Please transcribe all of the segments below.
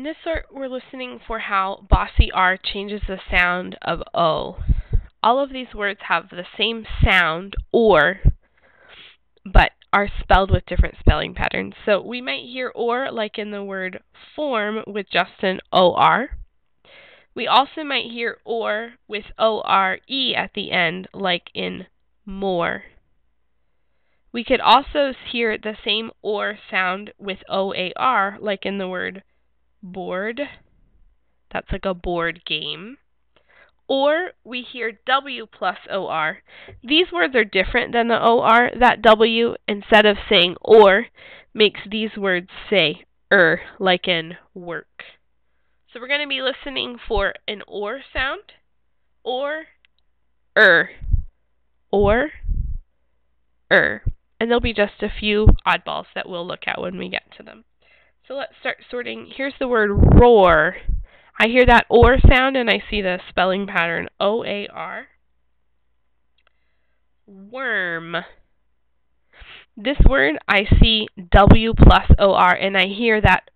In this sort, we're listening for how bossy R changes the sound of O. All of these words have the same sound, or, but are spelled with different spelling patterns. So we might hear or like in the word form with just an OR. We also might hear or with ORE at the end like in more. We could also hear the same or sound with OAR like in the word board. That's like a board game. Or we hear W plus OR. These words are different than the OR. That W, instead of saying or, makes these words say like in work. So we're going to be listening for an or sound, or, or, and there'll be just a few oddballs that we'll look at when we get to them. So let's start sorting. Here's the word roar. I hear that or sound and I see the spelling pattern OAR. Worm. This word I see W plus OR and I hear that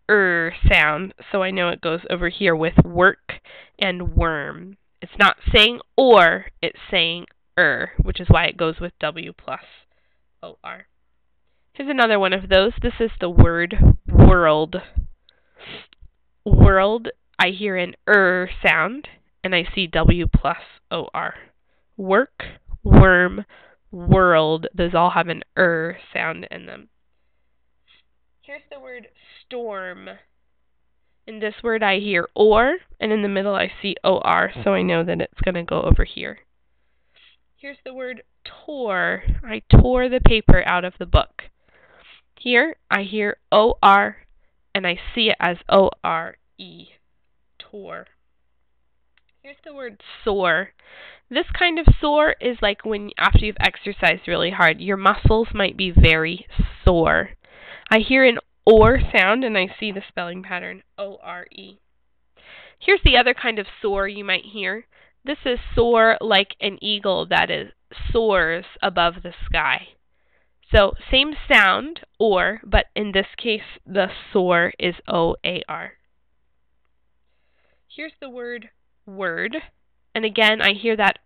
sound, so I know it goes over here with work and worm. It's not saying or, it's saying which is why it goes with W plus OR. Here's another one of those. This is the word world. World, I hear an sound, and I see W plus OR. Work, worm, world, those all have an sound in them. Here's the word storm. In this word I hear or, and in the middle I see OR, so I know that it's going to go over here. Here's the word tore. I tore the paper out of the book. Here I hear OR, and I see it as ORE. Tore. Here's the word sore. This kind of sore is like when after you've exercised really hard, your muscles might be very sore. I hear an or sound and I see the spelling pattern ORE. Here's the other kind of soar you might hear. This is soar like an eagle that soars above the sky. So same sound, or, but in this case the soar is OAR. Here's the word word, and again I hear that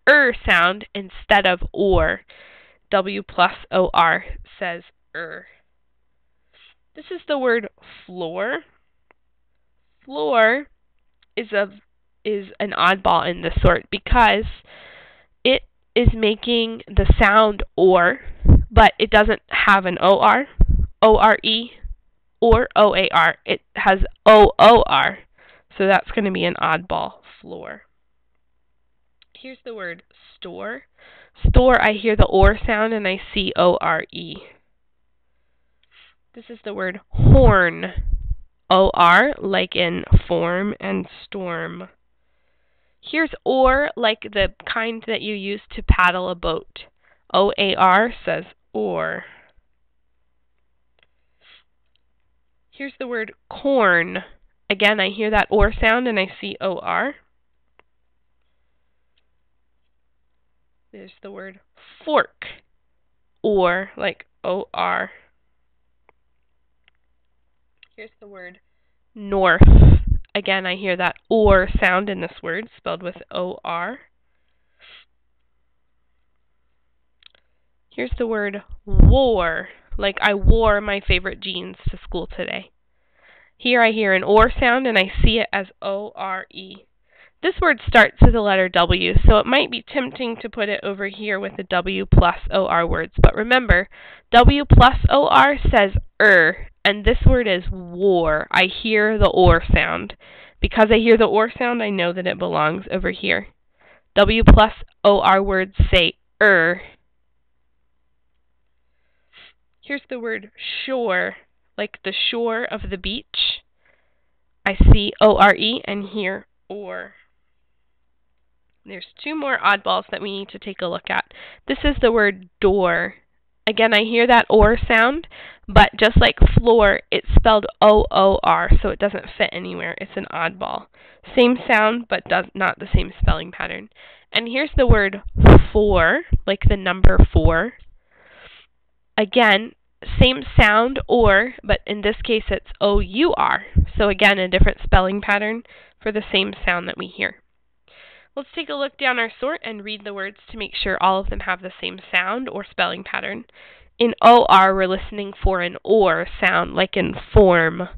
sound instead of or. W plus OR says This is the word floor. Floor is an oddball in this sort because it is making the sound or, but it doesn't have an OR, ORE, or OAR. It has OOR. So that's going to be an oddball, floor. Here's the word store. Store, I hear the or sound and I see ORE. This is the word horn. OR, like in form and storm. Here's or, like the kind that you use to paddle a boat. OAR says or. Here's the word corn. Again, I hear that or sound and I see OR. There's the word fork. Or, like OR. Here's the word north. Again, I hear that or sound in this word, spelled with OR. Here's the word wore. Like I wore my favorite jeans to school today. Here I hear an or sound and I see it as ORE. This word starts with the letter W, so it might be tempting to put it over here with the W plus OR words. But remember, W plus OR says and this word is war. I hear the or sound. Because I hear the or sound, I know that it belongs over here. W plus OR words say Here's the word shore, like the shore of the beach. I see ORE and hear or. There's two more oddballs that we need to take a look at. This is the word door. Again, I hear that or sound, but just like floor, it's spelled OOR, so it doesn't fit anywhere. It's an oddball. Same sound, but not the same spelling pattern. And here's the word 4, like the number 4. Again, same sound or, but in this case it's O-U-R. So again, a different spelling pattern for the same sound that we hear. Let's take a look down our sort and read the words to make sure all of them have the same sound or spelling pattern. In O-R, we're listening for an OR sound, like in form,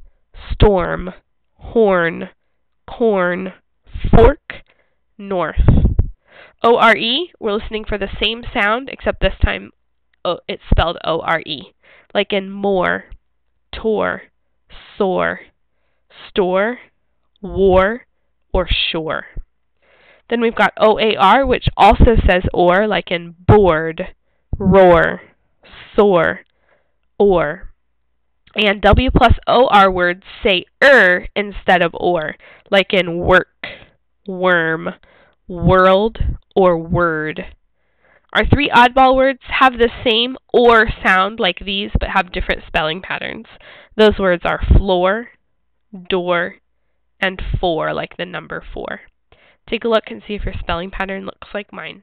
storm, horn, corn, fork, north. O-R-E, we're listening for the same sound, except this time it's spelled O-R-E, like in more, tore, sore, store, war, or shore. Then we've got O-A-R, which also says or, like in board, roar, soar, or. And W plus O-R words say instead of or, like in work, worm, world, or word. Our three oddball words have the same or sound like these, but have different spelling patterns. Those words are floor, door, and 4, like the number 4. Take a look and see if your spelling pattern looks like mine.